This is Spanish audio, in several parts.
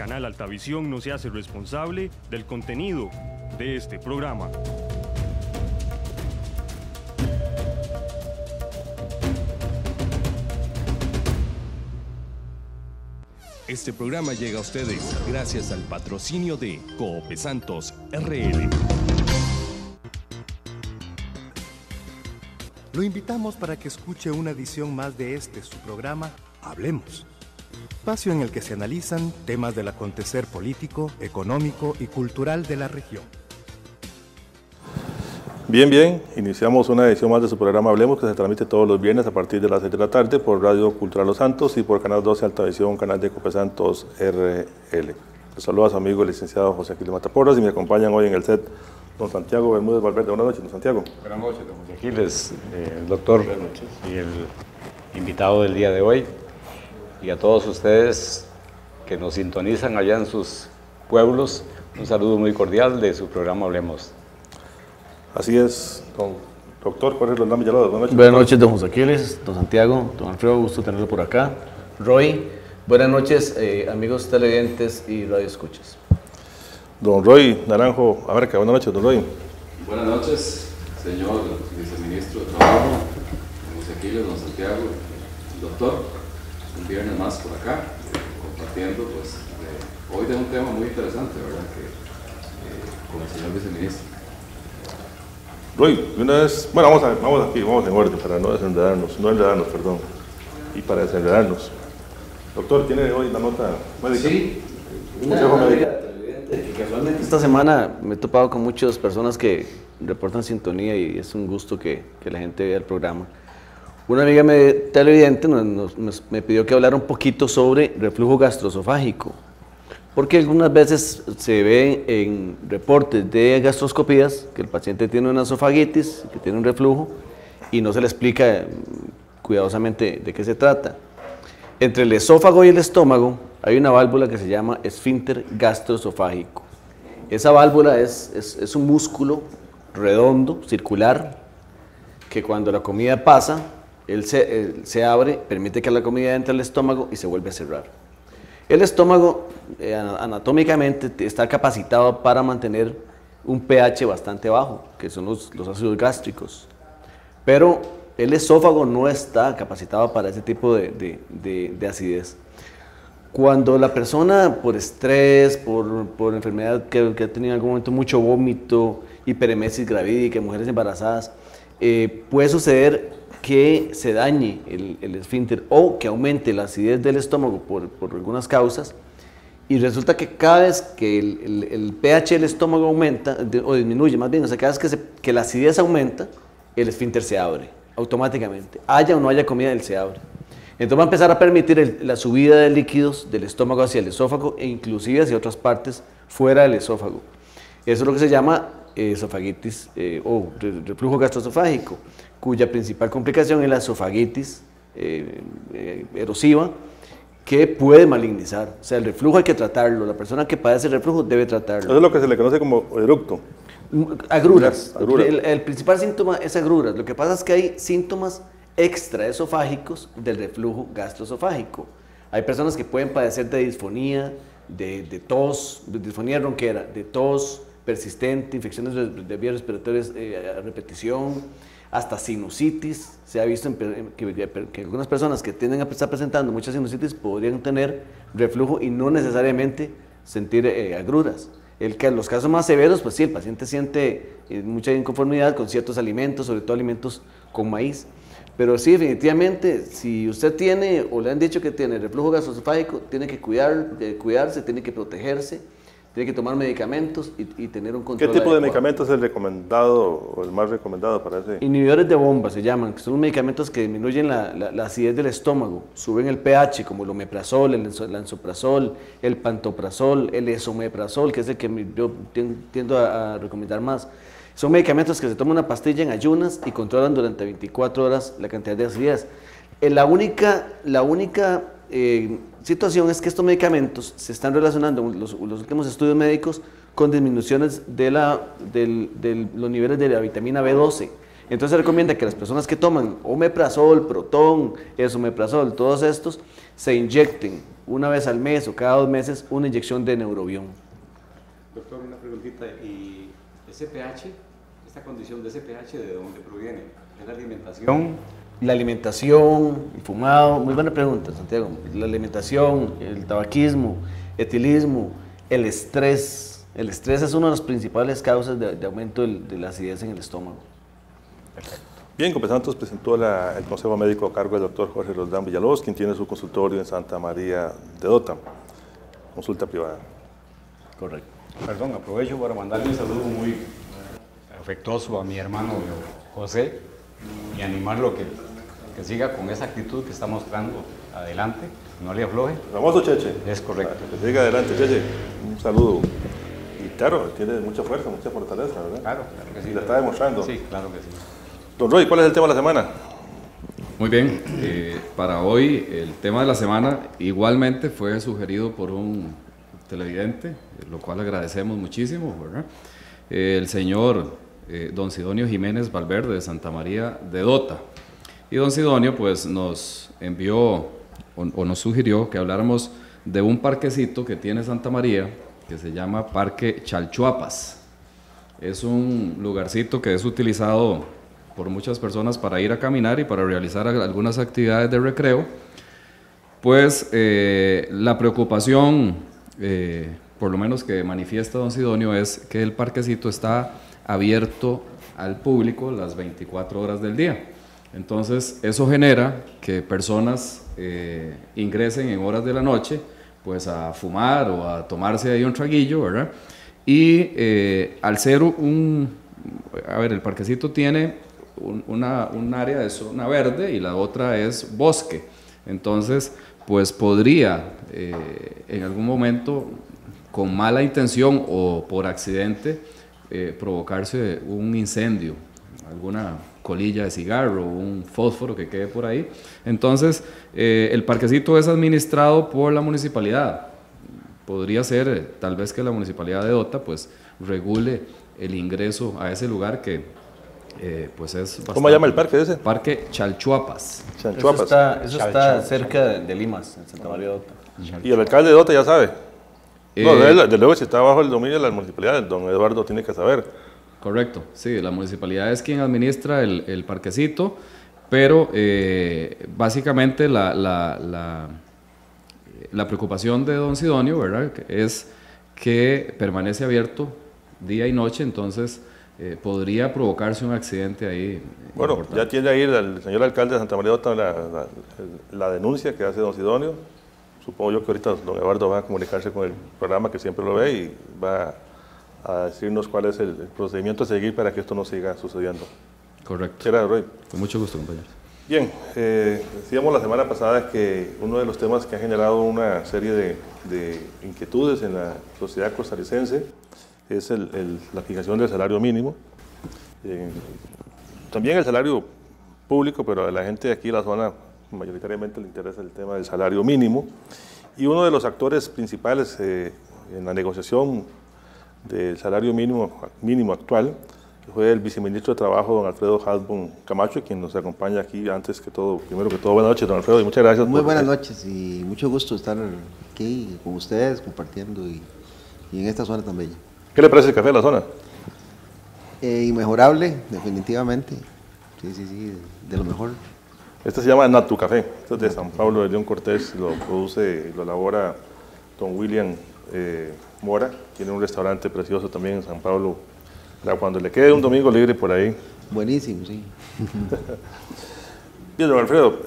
Canal Altavisión no se hace responsable del contenido de este programa. Este programa llega a ustedes gracias al patrocinio de Coope Santos RL. Lo invitamos para que escuche una edición más de su programa Hablemos, espacio en el que se analizan temas del acontecer político, económico y cultural de la región. Bien, iniciamos una edición más de su programa Hablemos, que se transmite todos los viernes a partir de las 6 de la tarde por Radio Cultural Los Santos y por Canal 12 Altavisión, canal de Coope Santos RL. Les saluda a su amigo el licenciado José Aquiles Mataporras y me acompañan hoy en el set don Santiago Bermúdez Valverde. Buenas noches, don Santiago. Buenas noches, don José Aquiles, el doctor y el invitado del día de hoy, y a todos ustedes que nos sintonizan allá en sus pueblos, un saludo muy cordial de su programa Hablemos. Así es, doctor, ¿cuál es el nombre? Buenas noches, don José Aquiles, don Santiago, don Alfredo, gusto tenerlo por acá. Roy, buenas noches, amigos televidentes y radioescuchas. Don Roy Naranjo Abarca, buenas noches, don Roy. Buenas noches, señor viceministro de Trabajo, don José Aquiles, don Santiago, doctor. Un viernes más por acá, compartiendo pues, hoy de un tema muy interesante, ¿verdad? Con el señor viceministro. Roy, una vez, bueno, vamos en orden para no enredarnos, perdón, y para desenredarnos. Doctor, ¿tiene hoy la nota médica? Sí, casualmente esta semana me he topado con muchas personas que reportan sintonía y es un gusto que la gente vea el programa. Una amiga televidente me pidió que hablara un poquito sobre reflujo gastroesofágico, porque algunas veces se ve en reportes de gastroscopías que el paciente tiene una esofagitis, que tiene un reflujo, y no se le explica cuidadosamente de qué se trata. Entre el esófago y el estómago hay una válvula que se llama esfínter gastroesofágico. Esa válvula es un músculo redondo, circular, que cuando la comida pasa, él se abre, permite que la comida entre al estómago y se vuelve a cerrar. El estómago anatómicamente está capacitado para mantener un pH bastante bajo, que son los ácidos gástricos, pero el esófago no está capacitado para ese tipo de acidez. Cuando la persona por estrés, por enfermedad que ha tenido en algún momento mucho vómito, hiperemesis gravídica, mujeres embarazadas, puede suceder que se dañe el esfínter o que aumente la acidez del estómago por algunas causas, y resulta que cada vez que el pH del estómago aumenta o disminuye, más bien, o sea, cada vez que la acidez aumenta, el esfínter se abre automáticamente, haya o no haya comida, él se abre. Entonces va a empezar a permitir la subida de líquidos del estómago hacia el esófago e inclusive hacia otras partes fuera del esófago. Eso es lo que se llama esofagitis o reflujo gastroesofágico, cuya principal complicación es la esofagitis erosiva, que puede malignizar. O sea, el reflujo hay que tratarlo, la persona que padece reflujo debe tratarlo. Eso es lo que se le conoce como eructo. Agruras. El principal síntoma es agruras. Lo que pasa es que hay síntomas extraesofágicos del reflujo gastroesofágico. Hay personas que pueden padecer de disfonía, de tos, de disfonía ronquera, de tos persistente, infecciones de vías respiratorias a repetición, hasta sinusitis. Se ha visto que algunas personas que tienden a estar presentando mucha sinusitis podrían tener reflujo y no necesariamente sentir agruras. Los casos más severos, pues sí, el paciente siente mucha inconformidad con ciertos alimentos, sobre todo alimentos con maíz. Pero sí, definitivamente, si usted tiene o le han dicho que tiene reflujo gastroesofágico, tiene que cuidarse, tiene que protegerse, tiene que tomar medicamentos y tener un control. ¿Qué tipo de adecuado. medicamentos es el recomendado o el más recomendado para ese? Inhibidores de bomba se llaman, que son medicamentos que disminuyen la acidez del estómago, suben el pH, como el omeprazol, el lansoprazol, el pantoprazol, el esomeprazol, que es el que yo tiendo a recomendar más. Son medicamentos que se toman una pastilla en ayunas y controlan durante 24 horas la cantidad de acidez. La única situación es que estos medicamentos se están relacionando, los últimos estudios médicos, con disminuciones de los niveles de la vitamina B12. Entonces se recomienda que las personas que toman omeprazol, Proton, esomeprazol, todos estos, se inyecten una vez al mes o cada 2 meses una inyección de Neurobión. Doctor, una preguntita, ¿y ese pH, esta condición de ese pH, de dónde proviene? ¿Es la alimentación? La alimentación, el fumado, muy buena pregunta, Santiago. La alimentación, el tabaquismo, etilismo, el estrés. El estrés es una de las principales causas de aumento de la acidez en el estómago. Bien, Copesantos presentó el consejo médico a cargo del doctor Jorge Roldán Villalobos, quien tiene su consultorio en Santa María de Dota, consulta privada. Correcto. Perdón, aprovecho para mandarle un saludo muy afectuoso a mi hermano José y animarlo que siga con esa actitud que está mostrando adelante, no le afloje. Famoso Cheche. Es correcto. Que siga adelante, Cheche. Un saludo. Y claro, tiene mucha fuerza, mucha fortaleza, ¿verdad? Claro que sí. Y la está demostrando. Sí, claro que sí. Don Roy, ¿cuál es el tema de la semana? Muy bien, para hoy el tema de la semana igualmente fue sugerido por un televidente, lo cual agradecemos muchísimo, ¿verdad? El señor don Sidonio Jiménez Valverde de Santa María de Dota. Y don Sidonio pues nos envió o nos sugirió que habláramos de un parquecito que tiene Santa María que se llama Parque Chalchuapas. Es un lugarcito que es utilizado por muchas personas para ir a caminar y para realizar algunas actividades de recreo. Pues la preocupación, por lo menos que manifiesta don Sidonio, es que el parquecito está abierto al público las 24 horas del día. Entonces eso genera que personas ingresen en horas de la noche pues a fumar o a tomarse ahí un traguillo, ¿verdad? Y al ser el parquecito tiene un área de zona verde y la otra es bosque. Entonces pues podría en algún momento con mala intención o por accidente provocarse un incendio, alguna colilla de cigarro, un fósforo que quede por ahí. Entonces, el parquecito es administrado por la municipalidad. Podría ser, tal vez que la municipalidad de Dota, pues, regule el ingreso a ese lugar que, pues, es bastante... ¿Cómo llama el parque ese? Parque Chalchuapas. Chalchuapas. Eso está cerca de Limas, en Santa María de Dota. Y el alcalde de Dota ya sabe. No, de luego si está bajo el dominio de la municipalidad, don Eduardo tiene que saber. Correcto, sí, la municipalidad es quien administra el parquecito, pero básicamente la preocupación de don Sidonio, ¿verdad?, es que permanece abierto día y noche, entonces podría provocarse un accidente ahí. Bueno, importante. ya tiene ahí el señor alcalde de Santa María de Dota la denuncia que hace don Sidonio. Supongo yo que ahorita don Eduardo va a comunicarse con el programa, que siempre lo ve, y va a decirnos cuál es el procedimiento a seguir para que esto no siga sucediendo. Correcto. Era, Roy. Con mucho gusto, compañeros. Bien, decíamos la semana pasada que uno de los temas que ha generado una serie de inquietudes en la sociedad costarricense es la fijación del salario mínimo. También el salario público, pero a la gente de aquí, la zona, mayoritariamente le interesa el tema del salario mínimo. Y uno de los actores principales en la negociación del salario mínimo actual fue el viceministro de Trabajo, don Alfredo Hasbun Camacho, quien nos acompaña aquí. Antes que todo, primero que todo, buenas noches, don Alfredo, y muchas gracias. Muy buenas noches y mucho gusto estar aquí con ustedes, compartiendo y en esta zona tan bella. ¿Qué le parece el café de la zona? Inmejorable, definitivamente. Sí, de lo mejor. Este se llama Natu Café, este es de San Pablo de León Cortés, lo produce y lo elabora don William Mora. Tiene un restaurante precioso también en San Pablo, cuando le quede un domingo libre por ahí. Buenísimo, sí. Bien, don Alfredo,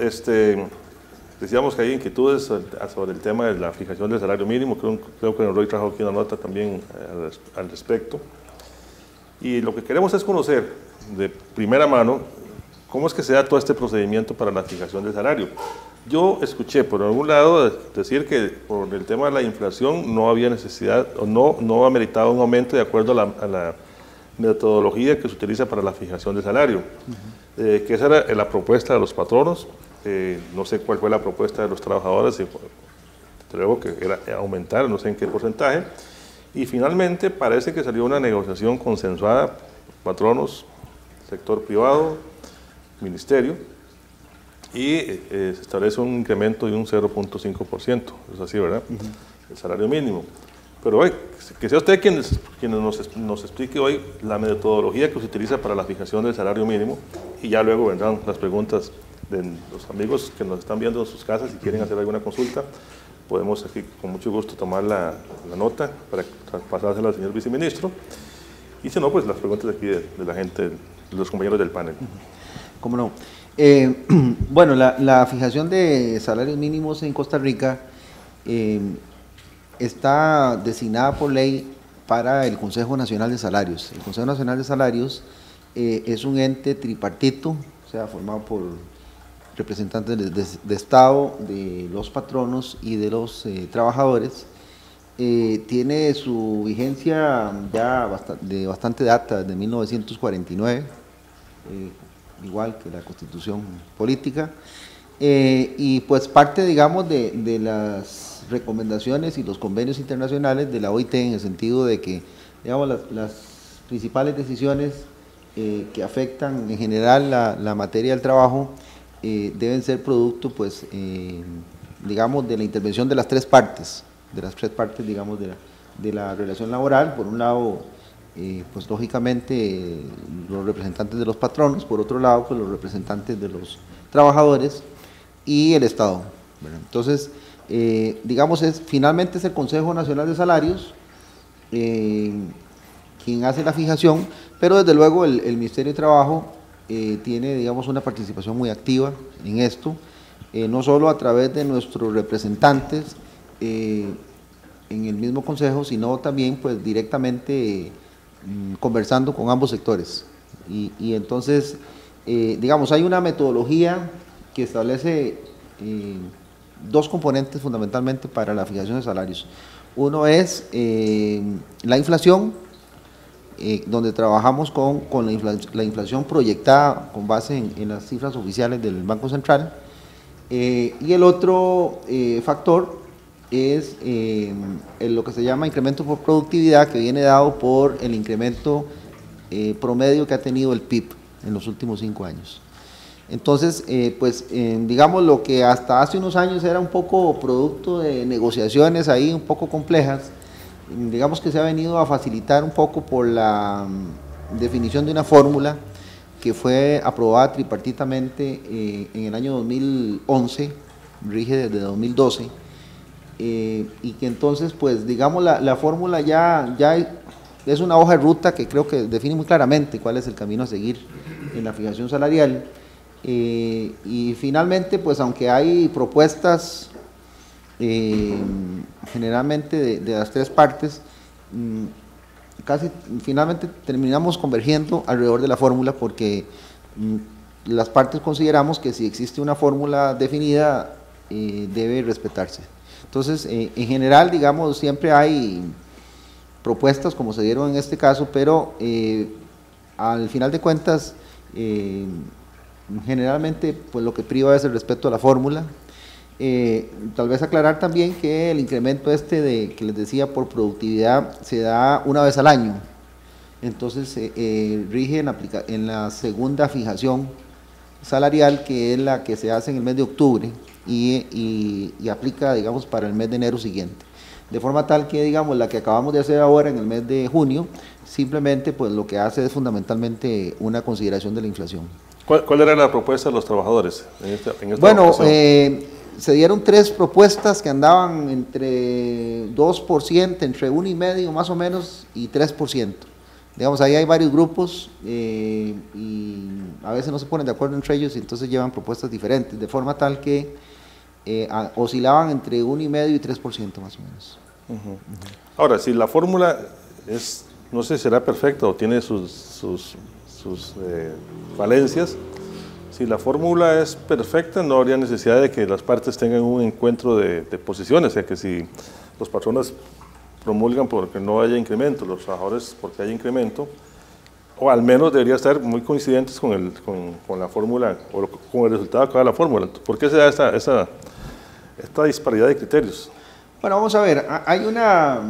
decíamos que hay inquietudes sobre el tema de la fijación del salario mínimo. Creo que don Roy trajo aquí una nota también al respecto. Y lo que queremos es conocer de primera mano cómo es que se da todo este procedimiento para la fijación del salario. Yo escuché por algún lado decir que por el tema de la inflación no había necesidad o no ameritaba un aumento de acuerdo a la metodología que se utiliza para la fijación del salario. Que esa era la propuesta de los patronos. No sé cuál fue la propuesta de los trabajadores, luego que era aumentar, no sé en qué porcentaje. Y finalmente parece que salió una negociación consensuada, patronos, sector privado, ministerio, y se establece un incremento de un 0.5%, es así, ¿verdad? El salario mínimo. Pero hoy, que sea usted quien nos explique hoy la metodología que se utiliza para la fijación del salario mínimo, y ya luego vendrán las preguntas de los amigos que nos están viendo en sus casas. Si quieren hacer alguna consulta, podemos aquí con mucho gusto tomar la nota para pasársela al señor viceministro, y si no, pues las preguntas aquí de la gente, de los compañeros del panel. ¿Cómo no? Bueno, la fijación de salarios mínimos en Costa Rica está designada por ley para el Consejo Nacional de Salarios. El Consejo Nacional de Salarios es un ente tripartito, o sea, formado por representantes de Estado, de los patronos y de los trabajadores. Tiene su vigencia ya de bastante data, de 1949, igual que la Constitución Política, y pues parte, digamos, de las recomendaciones y los convenios internacionales de la OIT, en el sentido de que, digamos, las principales decisiones que afectan en general la materia del trabajo deben ser producto, pues, digamos, de la intervención de las tres partes, digamos, de la relación laboral. Por un lado, pues lógicamente los representantes de los patronos, por otro lado, pues los representantes de los trabajadores y el Estado, ¿verdad? Entonces, digamos, finalmente es el Consejo Nacional de Salarios quien hace la fijación, pero desde luego el Ministerio de Trabajo tiene, digamos, una participación muy activa en esto, no solo a través de nuestros representantes en el mismo Consejo, sino también, pues, directamente conversando con ambos sectores. Y entonces, digamos, hay una metodología que establece dos componentes fundamentalmente para la fijación de salarios. Uno es la inflación, donde trabajamos con la inflación proyectada con base en las cifras oficiales del Banco Central, y el otro factor es lo que se llama incremento por productividad, que viene dado por el incremento promedio que ha tenido el PIB en los últimos 5 años. Entonces, pues, digamos, lo que hasta hace unos años era un poco producto de negociaciones ahí un poco complejas, digamos que se ha venido a facilitar un poco por la definición de una fórmula que fue aprobada tripartitamente en el año 2011, rige desde 2012, y que entonces, pues, digamos, la fórmula ya es una hoja de ruta que creo que define muy claramente cuál es el camino a seguir en la fijación salarial. Y finalmente, pues, aunque hay propuestas generalmente de las tres partes, casi finalmente terminamos convergiendo alrededor de la fórmula, porque las partes consideramos que si existe una fórmula definida debe respetarse. Entonces, en general, digamos, siempre hay propuestas como se dieron en este caso, pero al final de cuentas, generalmente, pues, lo que priva es el respeto a la fórmula. Tal vez aclarar también que el incremento que les decía por productividad se da una vez al año. Entonces, rige en la segunda fijación salarial, que es la que se hace en el mes de octubre y aplica, digamos, para el mes de enero siguiente. De forma tal que, digamos, la que acabamos de hacer ahora en el mes de junio, simplemente, pues, lo que hace es fundamentalmente una consideración de la inflación. ¿Cuál era la propuesta de los trabajadores en esta Bueno, ocasión? Se dieron tres propuestas que andaban entre 2%, entre 1,5% más o menos, y 3%. Digamos, ahí hay varios grupos y a veces no se ponen de acuerdo entre ellos, y entonces llevan propuestas diferentes, de forma tal que oscilaban entre 1,5% y 3% más o menos. Ahora, si la fórmula es, no sé si será perfecta o tiene sus falencias, si la fórmula es perfecta, no habría necesidad de que las partes tengan un encuentro de posiciones, o sea que si los patrones promulgan porque no haya incremento, los trabajadores porque haya incremento, o al menos debería estar muy coincidentes con la fórmula o con el resultado de cada la fórmula. ¿Por qué se da esta disparidad de criterios? Bueno, vamos a ver, hay una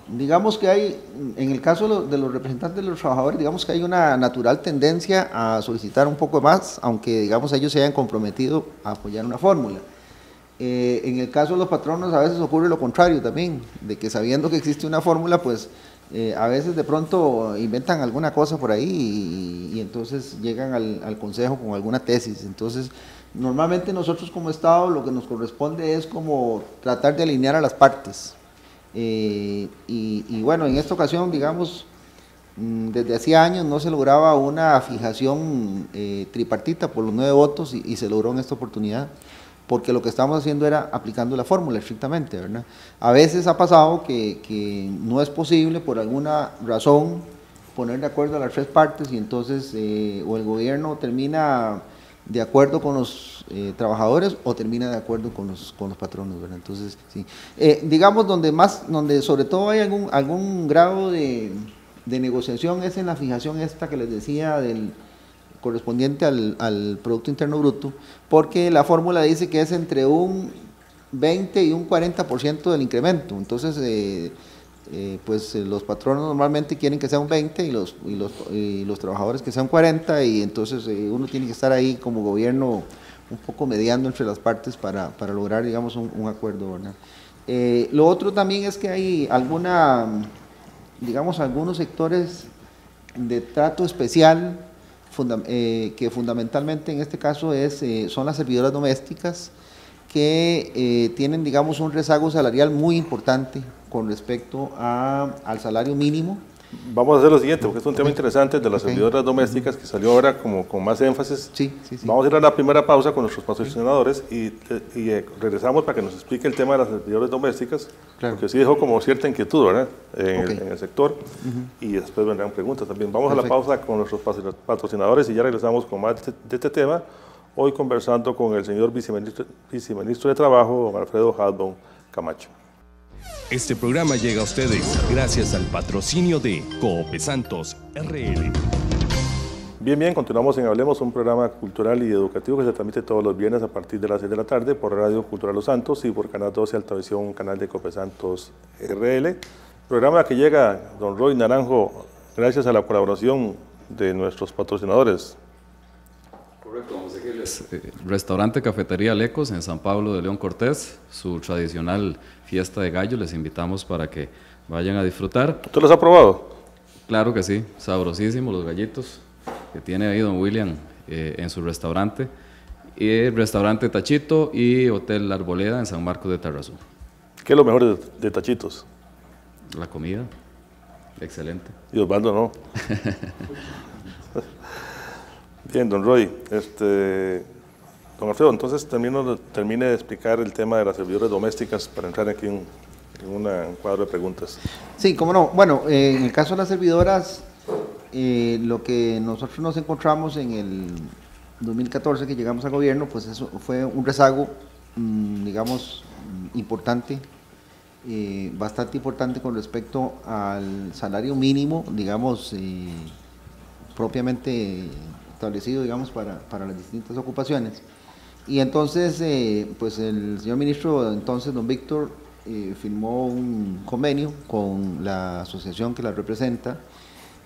digamos que hay, en el caso de los representantes de los trabajadores, digamos que hay una natural tendencia a solicitar un poco más, aunque digamos ellos se hayan comprometido a apoyar una fórmula. En el caso de los patronos a veces ocurre lo contrario también, de que sabiendo que existe una fórmula, pues a veces de pronto inventan alguna cosa por ahí y entonces llegan al consejo con alguna tesis. Entonces, normalmente nosotros como Estado lo que nos corresponde es como tratar de alinear a las partes. Y bueno, en esta ocasión, digamos, desde hacía años no se lograba una fijación tripartita por los 9 votos y se logró en esta oportunidad, porque lo que estamos haciendo era aplicando la fórmula estrictamente, ¿verdad? A veces ha pasado que no es posible por alguna razón poner de acuerdo a las 3 partes y entonces o el gobierno termina de acuerdo con los trabajadores o termina de acuerdo con los patronos, ¿verdad? Entonces, sí. Digamos, donde sobre todo hay algún grado de negociación es en la fijación esta que les decía del correspondiente al Producto Interno Bruto, porque la fórmula dice que es entre un 20 y un 40% del incremento. Entonces, pues los patronos normalmente quieren que sea un 20 y los trabajadores que sean 40, y entonces uno tiene que estar ahí como gobierno un poco mediando entre las partes para lograr, digamos, un acuerdo, ¿verdad? Lo otro también es que hay algunos sectores de trato especial que fundamentalmente en este caso son las servidoras domésticas, que tienen, digamos, un rezago salarial muy importante con respecto al salario mínimo. Vamos a hacer lo siguiente, porque es un tema interesante de las servidoras domésticas que salió ahora como con más énfasis. Sí. Vamos a ir a la primera pausa con nuestros patrocinadores y regresamos para que nos explique el tema de las servidoras domésticas, porque sí dejó como cierta inquietud, ¿verdad? En el sector, y después vendrán preguntas también. Vamos a la pausa con nuestros patrocinadores y ya regresamos con más de este tema, hoy conversando con el señor viceministro de Trabajo, don Alfredo Halbon Camacho. Este programa llega a ustedes gracias al patrocinio de Coope Santos RL. Bien, continuamos en Hablemos, un programa cultural y educativo que se transmite todos los viernes a partir de las 6 de la tarde por Radio Cultural Los Santos y por Canal 12 Altavisión, canal de Coope Santos RL. Programa que llega, don Roy Naranjo, gracias a la colaboración de nuestros patrocinadores. Correcto, vamos a seguirles. Restaurante Cafetería Lecos en San Pablo de León Cortés, su tradicional fiesta de gallo, les invitamos para que vayan a disfrutar. ¿Usted los ha probado? Claro que sí, sabrosísimos los gallitos que tiene ahí don William en su restaurante. Y el restaurante Tachito y Hotel La Arboleda en San Marcos de Tarrazú. ¿Qué es lo mejor de Tachitos? La comida, excelente. Y Osvaldo no. Bien, don Roy, don Alfredo, entonces termine de explicar el tema de las servidoras domésticas para entrar aquí en un cuadro de preguntas. Sí, cómo no. Bueno, en el caso de las servidoras, lo que nosotros nos encontramos en el 2014 que llegamos al gobierno, pues eso fue un rezago, digamos, importante, bastante importante con respecto al salario mínimo, digamos, propiamente establecido, digamos, para las distintas ocupaciones. Y entonces, pues el señor ministro, entonces don Víctor, firmó un convenio con la asociación que la representa,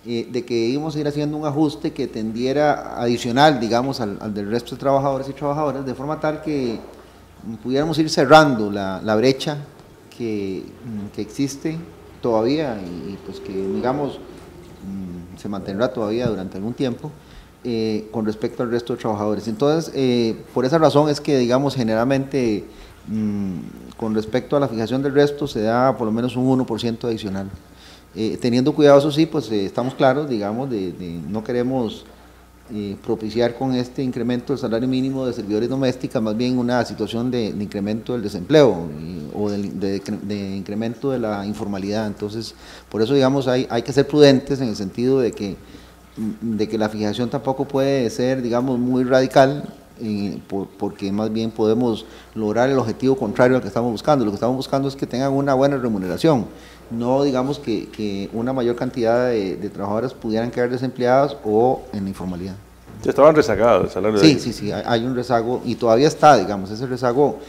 de que íbamos a ir haciendo un ajuste que tendiera adicional, digamos, al del resto de trabajadores y trabajadoras, de forma tal que pudiéramos ir cerrando la brecha que existe todavía y pues que, digamos, se mantendrá todavía durante algún tiempo, con respecto al resto de trabajadores. Entonces, por esa razón es que, digamos, generalmente, con respecto a la fijación del resto, se da por lo menos un 1% adicional. Teniendo cuidado, eso sí, pues estamos claros, digamos, no queremos propiciar con este incremento del salario mínimo de servidores domésticas, más bien una situación de incremento del desempleo o de incremento de la informalidad. Entonces, por eso, digamos, hay que ser prudentes en el sentido de que la fijación tampoco puede ser, digamos, muy radical, porque más bien podemos lograr el objetivo contrario al que estamos buscando. Lo que estamos buscando es que tengan una buena remuneración, no digamos que una mayor cantidad de trabajadoras pudieran quedar desempleadas o en la informalidad. Ya estaban rezagados el salario. Sí, hay un rezago y todavía está, digamos, ese rezago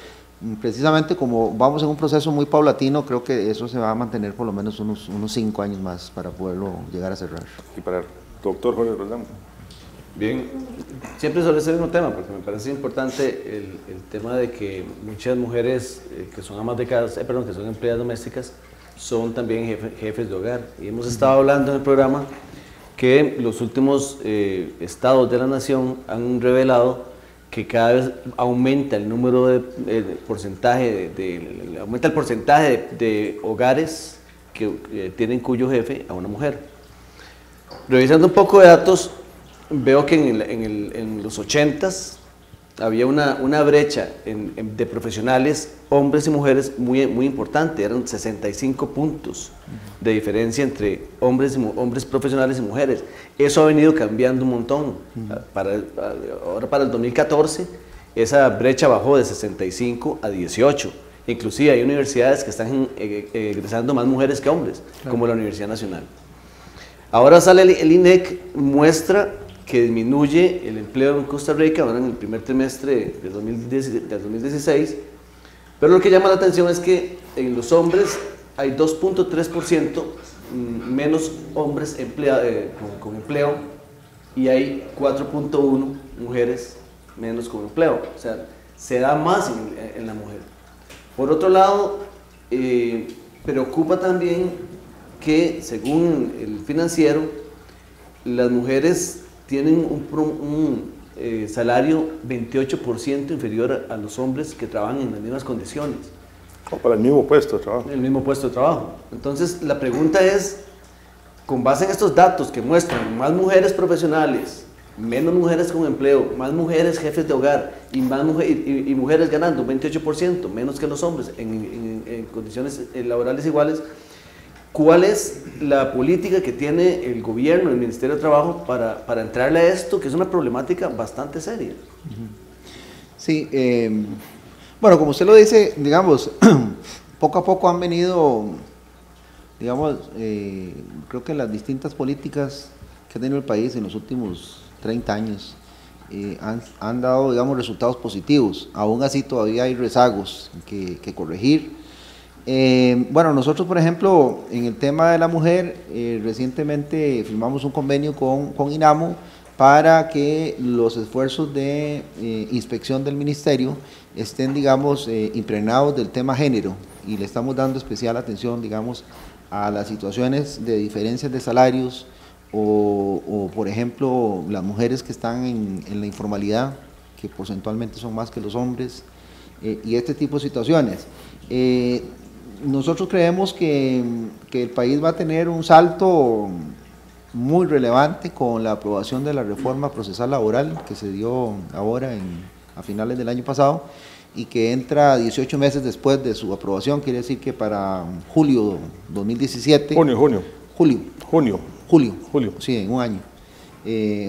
precisamente como vamos en un proceso muy paulatino, creo que eso se va a mantener por lo menos unos 5 años más para poderlo llegar a cerrar. Y para el doctor Jorge Roldán. Bien, siempre sobre ese mismo tema, porque me parece importante el tema de que muchas mujeres que son amas de casa, que son empleadas domésticas, son también jefes de hogar. Y hemos estado hablando en el programa que los últimos estados de la nación han revelado que cada vez aumenta el número de aumenta el porcentaje de hogares que tienen cuyo jefe a una mujer. Revisando un poco de datos, veo que en los 80s había una brecha de profesionales, hombres y mujeres, muy importante. Eran 65 puntos de diferencia entre hombres profesionales y mujeres. Eso ha venido cambiando un montón. Ahora para el 2014 esa brecha bajó de 65 a 18. Inclusive hay universidades que están egresando más mujeres que hombres, como la Universidad Nacional. Ahora sale el INEC, muestra que disminuye el empleo en Costa Rica ahora en el primer trimestre del 2016, pero lo que llama la atención es que en los hombres hay 2.3% menos hombres con empleo y hay 4.1 mujeres menos con empleo, o sea, se da más en la mujer. Por otro lado, preocupa también que según el Financiero, las mujeres tienen un salario 28% inferior a los hombres que trabajan en las mismas condiciones. O para el mismo puesto de trabajo. El mismo puesto de trabajo. Entonces, la pregunta es, con base en estos datos que muestran más mujeres profesionales, menos mujeres con empleo, más mujeres jefes de hogar y mujeres ganando 28%, menos que los hombres en condiciones laborales iguales, ¿cuál es la política que tiene el gobierno, el Ministerio de Trabajo para entrarle a esto, que es una problemática bastante seria? Sí, bueno, como usted lo dice, digamos, poco a poco han venido, digamos, creo que las distintas políticas que ha tenido el país en los últimos 30 años han dado, digamos, resultados positivos. Aún así todavía hay rezagos que corregir. Bueno, nosotros, por ejemplo, en el tema de la mujer, recientemente firmamos un convenio con INAMO para que los esfuerzos de inspección del ministerio estén, digamos, impregnados del tema género, y le estamos dando especial atención, digamos, a las situaciones de diferencias de salarios o por ejemplo, las mujeres que están en la informalidad, que porcentualmente son más que los hombres, y este tipo de situaciones. Nosotros creemos que el país va a tener un salto muy relevante con la aprobación de la reforma procesal laboral que se dio ahora a finales del año pasado y que entra 18 meses después de su aprobación, quiere decir que para julio 2017... Julio, sí, en un año.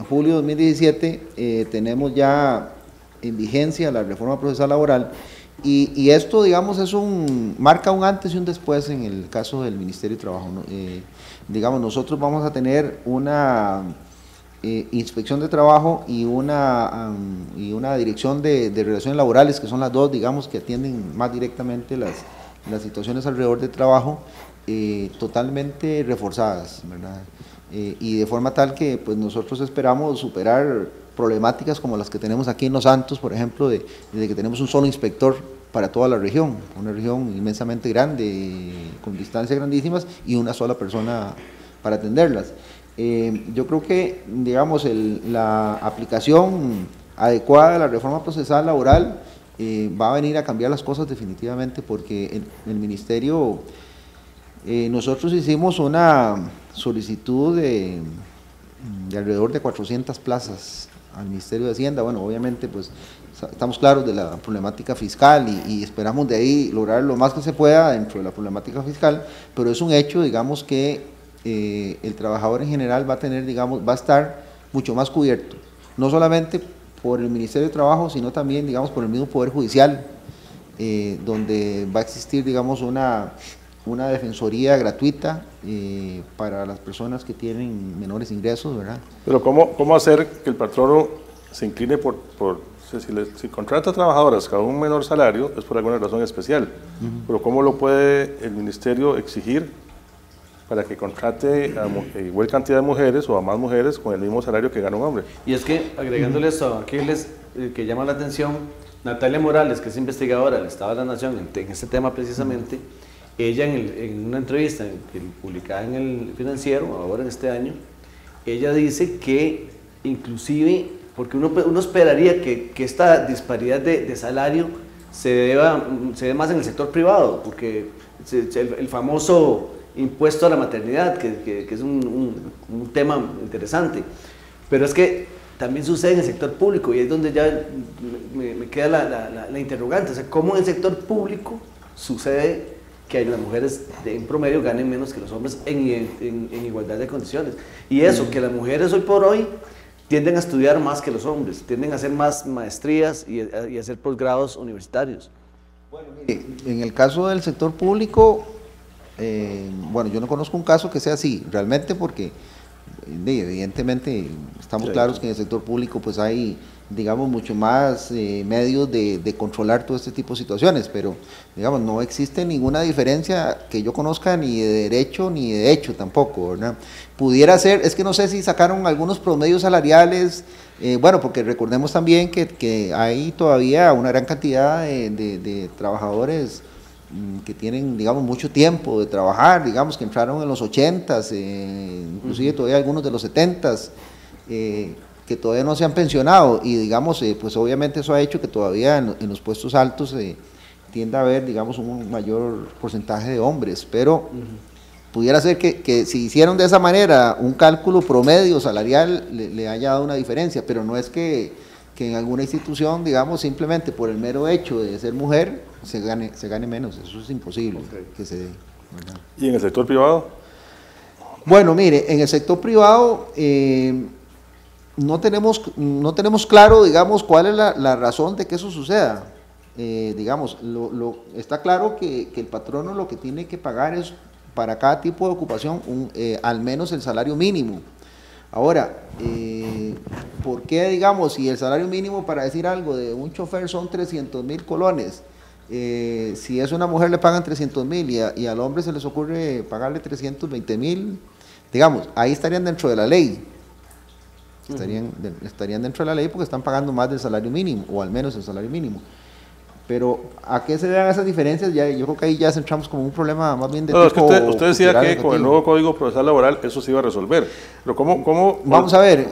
Julio 2017 tenemos ya en vigencia la reforma procesal laboral. Y esto, digamos, marca un antes y un después en el caso del Ministerio de Trabajo, ¿no? Digamos, nosotros vamos a tener una inspección de trabajo y una dirección de relaciones laborales, que son las dos, digamos, que atienden más directamente las situaciones alrededor del trabajo, totalmente reforzadas, ¿verdad? Y de forma tal que pues nosotros esperamos superar problemáticas como las que tenemos aquí en Los Santos, por ejemplo, de que tenemos un solo inspector para toda la región, una región inmensamente grande, con distancias grandísimas y una sola persona para atenderlas. Yo creo que, digamos, la aplicación adecuada de la reforma procesal laboral va a venir a cambiar las cosas definitivamente, porque el Ministerio, nosotros hicimos una solicitud de alrededor de 400 plazas al Ministerio de Hacienda. Bueno, obviamente pues estamos claros de la problemática fiscal y esperamos de ahí lograr lo más que se pueda dentro de la problemática fiscal, pero es un hecho, digamos, que el trabajador en general va a tener, digamos, va a estar mucho más cubierto, no solamente por el Ministerio de Trabajo, sino también, digamos, por el mismo Poder Judicial, donde va a existir, digamos, una defensoría gratuita para las personas que tienen menores ingresos, ¿verdad? Pero ¿cómo hacer que el patrono se incline por Si contrata trabajadoras con un menor salario es por alguna razón especial, pero ¿cómo lo puede el ministerio exigir para que contrate a igual cantidad de mujeres o a más mujeres con el mismo salario que gana un hombre? Y es que, agregándole esto, aquí que llama la atención, Natalia Morales, que es investigadora del Estado de la Nación en este tema precisamente, ella en una entrevista publicada en el Financiero, ahora en este año, ella dice que inclusive, porque uno esperaría que esta disparidad de salario se dé más en el sector privado, porque el famoso impuesto a la maternidad, que es un tema interesante, pero es que también sucede en el sector público, y es donde ya me queda la interrogante, o sea, ¿cómo en el sector público sucede que las mujeres en promedio ganen menos que los hombres en igualdad de condiciones? Y eso, que las mujeres hoy por hoy tienden a estudiar más que los hombres, tienden a hacer más maestrías y a hacer posgrados universitarios. Bueno, mire, en el caso del sector público, bueno, yo no conozco un caso que sea así, realmente, porque evidentemente estamos claros que en el sector público pues hay, digamos, mucho más medios de controlar todo este tipo de situaciones, pero digamos, no existe ninguna diferencia que yo conozca ni de derecho ni de hecho tampoco, ¿verdad? Pudiera ser, es que no sé si sacaron algunos promedios salariales, bueno, porque recordemos también que hay todavía una gran cantidad de trabajadores que tienen, digamos, mucho tiempo de trabajar, digamos, que entraron en los 80s, inclusive todavía algunos de los 70s, que todavía no se han pensionado, y digamos, pues obviamente eso ha hecho que todavía en los puestos altos tienda a haber, digamos, un mayor porcentaje de hombres, pero pudiera ser que si hicieron de esa manera un cálculo promedio salarial le haya dado una diferencia, pero no es que en alguna institución, digamos, simplemente por el mero hecho de ser mujer, se gane menos. Eso es imposible que se dé, ¿verdad? ¿Y en el sector privado? Bueno, mire, en el sector privado no tenemos claro, digamos, cuál es la razón de que eso suceda. Digamos, está claro que el patrono lo que tiene que pagar es para cada tipo de ocupación al menos el salario mínimo. Ahora, ¿por qué, digamos, si el salario mínimo, para decir algo, de un chofer son 300,000 colones, si es una mujer le pagan 300,000 y al hombre se les ocurre pagarle 320,000, digamos, ahí estarían dentro de la ley, estarían dentro de la ley porque están pagando más del salario mínimo, o al menos el salario mínimo. Pero ¿a qué se dan esas diferencias? Ya, yo creo que ahí ya entramos como un problema más bien de tipo. Es que usted decía que con el nuevo Código Procesal Laboral eso se iba a resolver. Pero ¿cómo? Vamos a ver,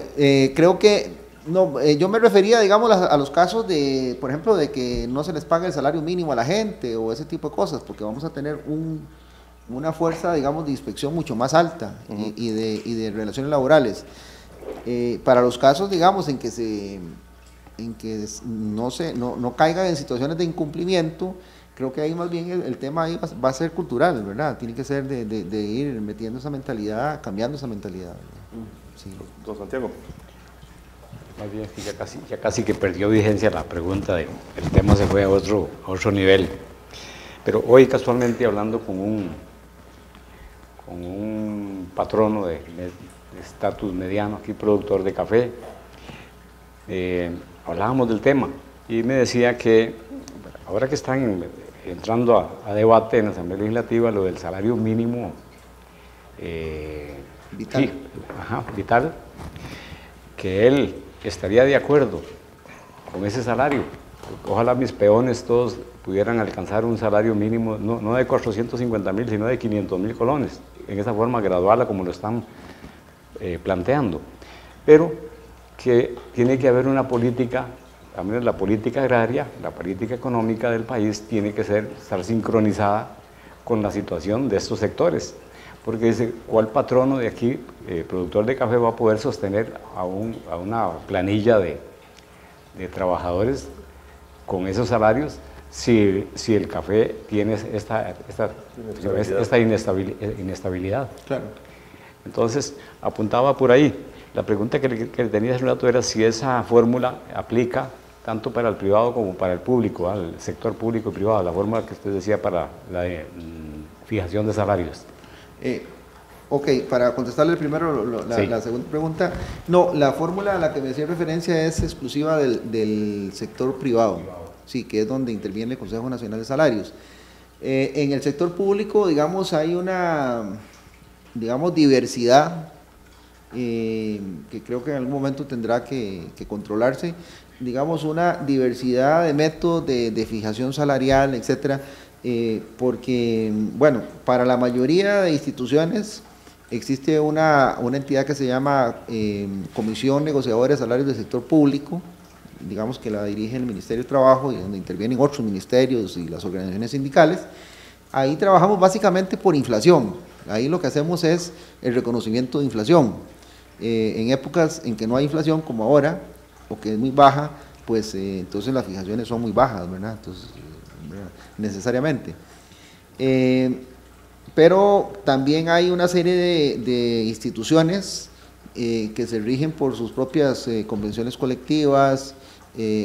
creo que, no, yo me refería, digamos, a los casos de, por ejemplo, de que no se les paga el salario mínimo a la gente o ese tipo de cosas, porque vamos a tener una fuerza, digamos, de inspección mucho más alta y de relaciones laborales. Para los casos, digamos, en que no caigan en situaciones de incumplimiento, creo que ahí más bien el tema ahí va a ser cultural, ¿verdad? Tiene que ser de ir metiendo esa mentalidad, cambiando esa mentalidad, ¿verdad? Sí. Don Santiago. Más bien, ya casi que perdió vigencia la pregunta, el tema se fue a otro nivel. Pero hoy casualmente hablando con un patrono de estatus mediano, aquí productor de café, hablábamos del tema y me decía que ahora que están entrando a debate en la Asamblea Legislativa lo del salario mínimo vital. Sí, vital, que él estaría de acuerdo con ese salario. Ojalá mis peones todos pudieran alcanzar un salario mínimo, no de 450,000, sino de 500,000 colones, en esa forma gradual como lo están planteando. Pero que tiene que haber una política, también la política agraria, la política económica del país tiene que estar sincronizada con la situación de estos sectores. Porque dice, ¿cuál patrono de aquí, productor de café, va a poder sostener a una planilla de trabajadores con esos salarios si el café tiene esta inestabilidad? Claro. Entonces, apuntaba por ahí. La pregunta que le tenía hace un rato era si esa fórmula aplica tanto para el privado como para el público, al sector público y privado, la fórmula que usted decía para la fijación de salarios. Ok, para contestarle primero la segunda pregunta, no, la fórmula a la que me hacía referencia es exclusiva del sector privado, sí, que es donde interviene el Consejo Nacional de Salarios. En el sector público, digamos, hay una, digamos, diversidad que creo que en algún momento tendrá que controlarse, digamos, una diversidad de métodos de fijación salarial, etcétera, porque, bueno, para la mayoría de instituciones existe una entidad que se llama Comisión Negociadora de Salarios del Sector Público, digamos que la dirige el Ministerio de Trabajo y donde intervienen otros ministerios y las organizaciones sindicales. Ahí trabajamos básicamente por inflación, ahí lo que hacemos es el reconocimiento de inflación. En épocas en que no hay inflación como ahora, o que es muy baja, pues entonces las fijaciones son muy bajas, ¿verdad? Entonces, necesariamente. Pero también hay una serie de instituciones que se rigen por sus propias convenciones colectivas,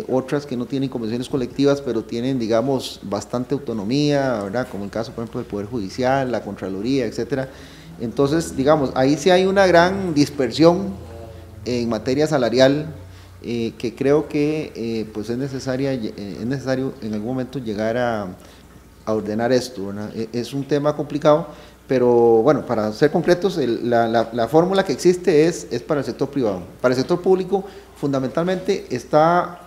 otras que no tienen convenciones colectivas, pero tienen, digamos, bastante autonomía, ¿verdad? Como el caso, por ejemplo, del Poder Judicial, la Contraloría, etcétera. Entonces, digamos, ahí sí hay una gran dispersión en materia salarial que creo que pues es necesario en algún momento llegar a ordenar esto, ¿verdad? Es un tema complicado, pero bueno, para ser concretos, la fórmula que existe es para el sector privado. Para el sector público, fundamentalmente, está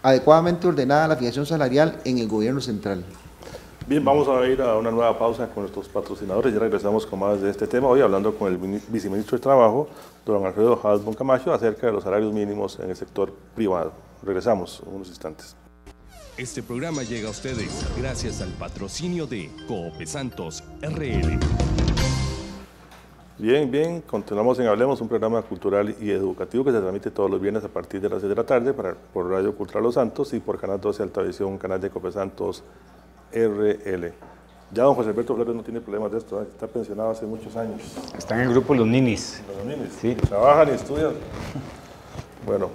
adecuadamente ordenada la fijación salarial en el gobierno central. Bien, vamos a ir a una nueva pausa con nuestros patrocinadores. Ya regresamos con más de este tema. Hoy hablando con el viceministro de Trabajo, don Alfredo Halsbon Camacho, acerca de los salarios mínimos en el sector privado. Regresamos en unos instantes. Este programa llega a ustedes gracias al patrocinio de Coope Santos RL. Bien, continuamos en Hablemos, un programa cultural y educativo que se transmite todos los viernes a partir de las 6 de la tarde por Radio Cultural Los Santos y por Canal 12 Altavisión, canal de Coope Santos RL. Ya don José Alberto Flores no tiene problemas de esto, está pensionado hace muchos años. Está en el grupo Los Ninis. Los Ninis, sí. Trabajan y estudian. Bueno,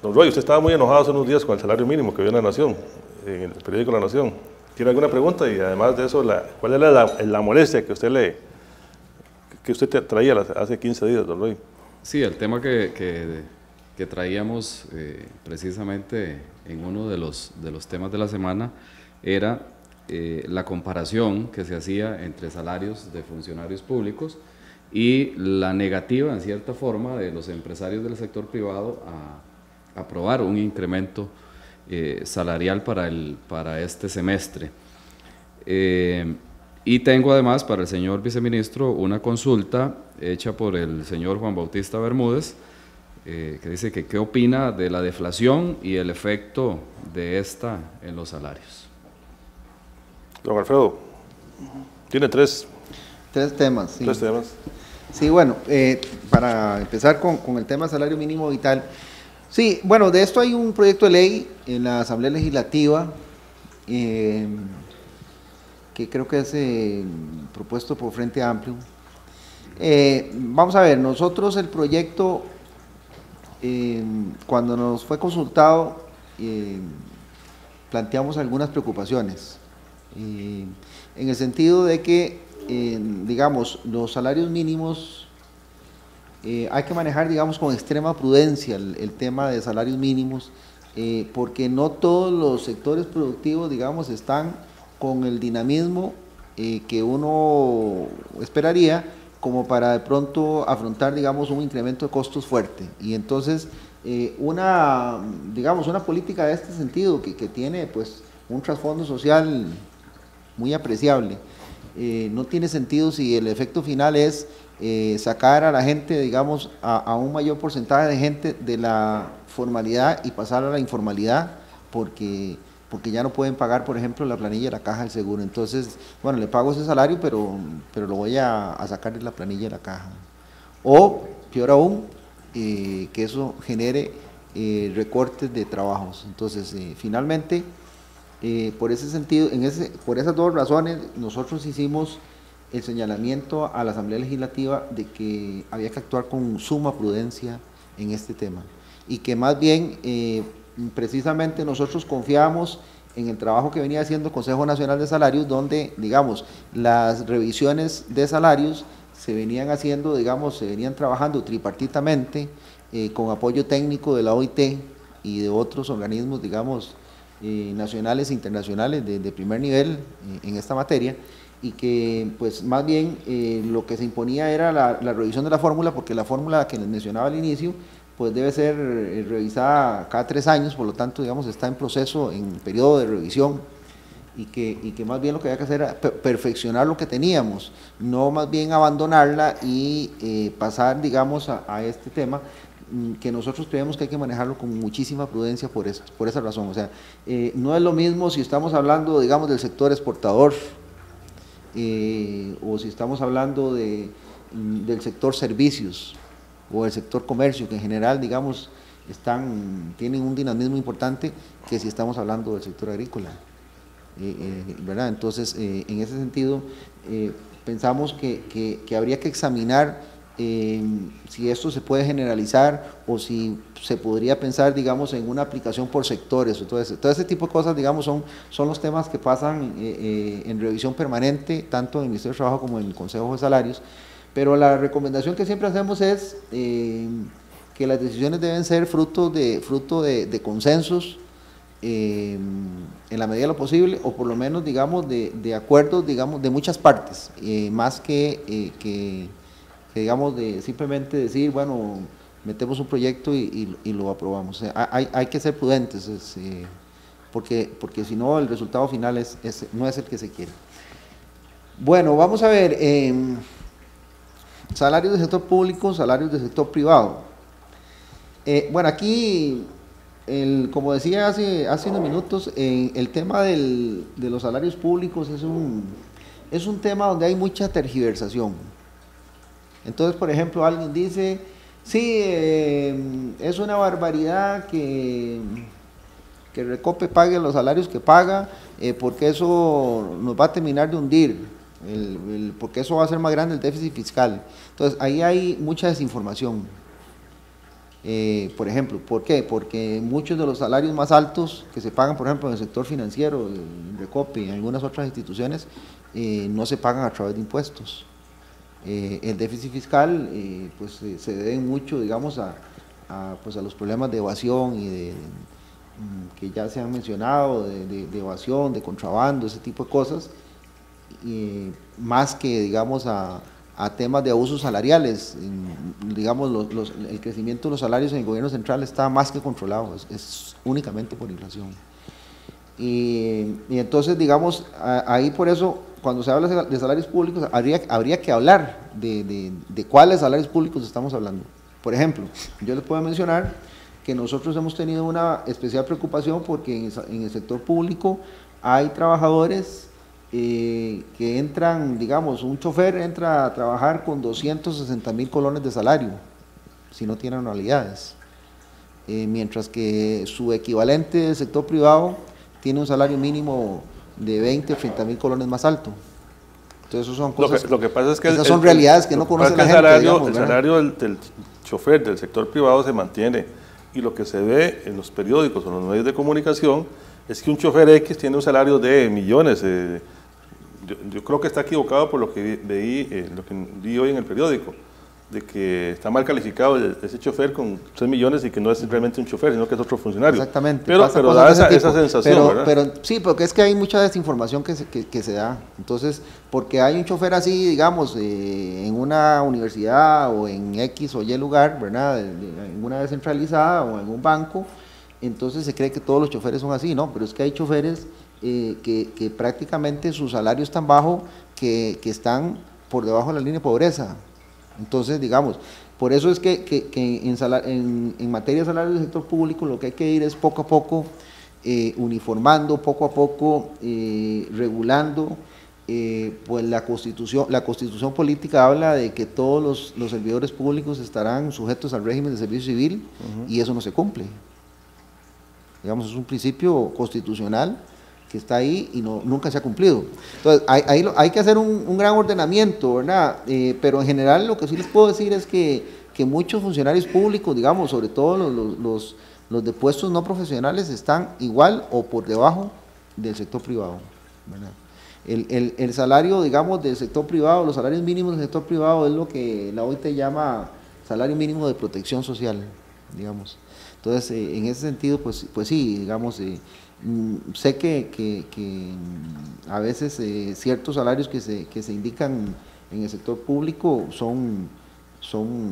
don Roy, usted estaba muy enojado hace unos días con el salario mínimo que vio en La Nación, en el periódico La Nación. ¿Tiene alguna pregunta? Y además de eso, ¿cuál es la molestia que usted traía hace 15 días, don Roy? Sí, el tema que traíamos precisamente en uno de los temas de la semana era la comparación que se hacía entre salarios de funcionarios públicos y la negativa, en cierta forma, de los empresarios del sector privado a aprobar un incremento salarial para este semestre. Y tengo además para el señor viceministro una consulta hecha por el señor Juan Bautista Bermúdez, que dice que qué opina de la deflación y el efecto de esta en los salarios. Don Alfredo, tiene tres temas. Sí. Tres temas. Sí, bueno, para empezar con el tema salario mínimo vital. Sí, bueno, de esto hay un proyecto de ley en la Asamblea Legislativa que creo que es propuesto por Frente Amplio. Vamos a ver, nosotros el proyecto, cuando nos fue consultado, planteamos algunas preocupaciones, en el sentido de que, digamos, los salarios mínimos, hay que manejar, digamos, con extrema prudencia el tema de salarios mínimos, porque no todos los sectores productivos, digamos, están con el dinamismo que uno esperaría como para de pronto afrontar, digamos, un incremento de costos fuerte. Y entonces, una política de este sentido que tiene pues un trasfondo social muy apreciable, no tiene sentido si el efecto final es sacar a la gente, digamos, a un mayor porcentaje de gente de la formalidad y pasar a la informalidad, porque ya no pueden pagar, por ejemplo, la planilla de la caja del seguro. Entonces, bueno, le pago ese salario, pero lo voy a sacar de la planilla de la caja. O, peor aún, que eso genere recortes de trabajos. Entonces, finalmente, por ese sentido, por esas dos razones, nosotros hicimos el señalamiento a la Asamblea Legislativa de que había que actuar con suma prudencia en este tema y que más bien precisamente nosotros confiamos en el trabajo que venía haciendo el Consejo Nacional de Salarios, donde, digamos, las revisiones de salarios se venían haciendo, digamos, se venían trabajando tripartitamente con apoyo técnico de la OIT y de otros organismos, digamos, nacionales e internacionales de primer nivel en esta materia, y que pues más bien lo que se imponía era la revisión de la fórmula, porque la fórmula que les mencionaba al inicio pues debe ser revisada cada 3 años, por lo tanto digamos está en proceso, en periodo de revisión, y que más bien lo que había que hacer era perfeccionar lo que teníamos, no más bien abandonarla y pasar digamos a este tema que nosotros creemos que hay que manejarlo con muchísima prudencia por esa razón. O sea, no es lo mismo si estamos hablando, digamos, del sector exportador, o si estamos hablando del sector servicios, o del sector comercio, que en general, digamos, tienen un dinamismo importante, que si estamos hablando del sector agrícola, ¿verdad? Entonces, en ese sentido, pensamos que habría que examinar si esto se puede generalizar o si se podría pensar, digamos, en una aplicación por sectores. Todo ese tipo de cosas, digamos, son los temas que pasan en revisión permanente, tanto en el Ministerio de Trabajo como en el Consejo de Salarios, pero la recomendación que siempre hacemos es que las decisiones deben ser fruto de consensos en la medida de lo posible, o por lo menos, digamos, de acuerdos, digamos, de muchas partes, más que digamos, de simplemente decir, bueno, metemos un proyecto y lo aprobamos. O sea, hay que ser prudentes, porque si no el resultado final no es el que se quiere. Bueno, vamos a ver, salarios del sector público, salarios del sector privado. Bueno, aquí, como decía hace unos minutos, el tema de los salarios públicos es un tema donde hay mucha tergiversación. Entonces, por ejemplo, alguien dice, sí, es una barbaridad que Recope pague los salarios que paga, porque eso nos va a terminar de hundir, porque eso va a hacer más grande el déficit fiscal. Entonces, ahí hay mucha desinformación. Por ejemplo, ¿por qué? Porque muchos de los salarios más altos que se pagan, por ejemplo, en el sector financiero, en Recope y en algunas otras instituciones, no se pagan a través de impuestos. El déficit fiscal pues se debe mucho, digamos, a los problemas de evasión y que ya se han mencionado, de evasión, de contrabando, ese tipo de cosas, más que, digamos, a temas de abusos salariales. Digamos, el crecimiento de los salarios en el gobierno central está más que controlado, es únicamente por inflación. Y entonces, digamos, ahí por eso, cuando se habla de salarios públicos, habría que hablar de cuáles salarios públicos estamos hablando. Por ejemplo, yo les puedo mencionar que nosotros hemos tenido una especial preocupación porque en el sector público hay trabajadores que entran, digamos, un chofer entra a trabajar con 260.000 colones de salario, si no tiene anualidades, mientras que su equivalente del sector privado tiene un salario mínimo de 20 o 30.000 colones más alto. Entonces, eso son cosas, lo que pasa es que esas son realidades que no conoce la gente. El salario del chofer del sector privado se mantiene, y lo que se ve en los periódicos o en los medios de comunicación es que un chofer X tiene un salario de millones. Yo creo que está equivocado por lo que vi hoy en el periódico, de que está mal calificado ese chofer con 3 millones y que no es realmente un chofer, sino que es otro funcionario. Exactamente. Pero da esa sensación, ¿verdad? Pero sí, porque es que hay mucha desinformación que se da. Entonces, porque hay un chofer así, digamos, en una universidad o en X o Y lugar, ¿verdad? En una descentralizada o en un banco, entonces se cree que todos los choferes son así, ¿no? Pero es que hay choferes que prácticamente su salario es tan bajo que están por debajo de la línea de pobreza. Entonces, digamos, por eso es que en materia de salarios del sector público lo que hay que ir es poco a poco uniformando, poco a poco regulando. Pues la constitución política habla de que todos los servidores públicos estarán sujetos al régimen de servicio civil, y eso no se cumple. Digamos, es un principio constitucional que está ahí y nunca se ha cumplido. Entonces, hay que hacer un gran ordenamiento, ¿verdad? Pero en general lo que sí les puedo decir es que muchos funcionarios públicos, digamos, sobre todo los de puestos no profesionales, están igual o por debajo del sector privado, ¿verdad? El salario, digamos, del sector privado, los salarios mínimos del sector privado es lo que la OIT llama salario mínimo de protección social, digamos. Entonces, en ese sentido, pues sí, digamos, sé que a veces ciertos salarios que se indican en el sector público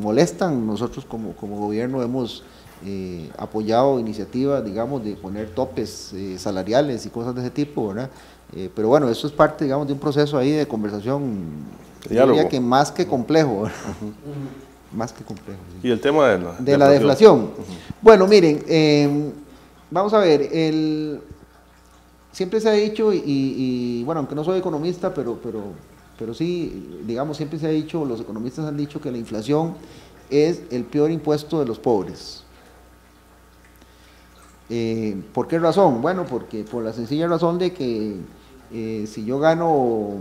molestan. Nosotros como gobierno hemos apoyado iniciativas, digamos, de poner topes salariales y cosas de ese tipo, ¿verdad? Pero bueno, eso es parte, digamos, de un proceso ahí de conversación, diría que más que complejo, ¿verdad? Más que complejo. Sí. ¿Y el tema de la deflación? Bueno, miren, vamos a ver, siempre se ha dicho, y bueno, aunque no soy economista, pero sí, digamos, siempre se ha dicho, los economistas han dicho que la inflación es el peor impuesto de los pobres. ¿Por qué razón? Bueno, porque por la sencilla razón de que si yo gano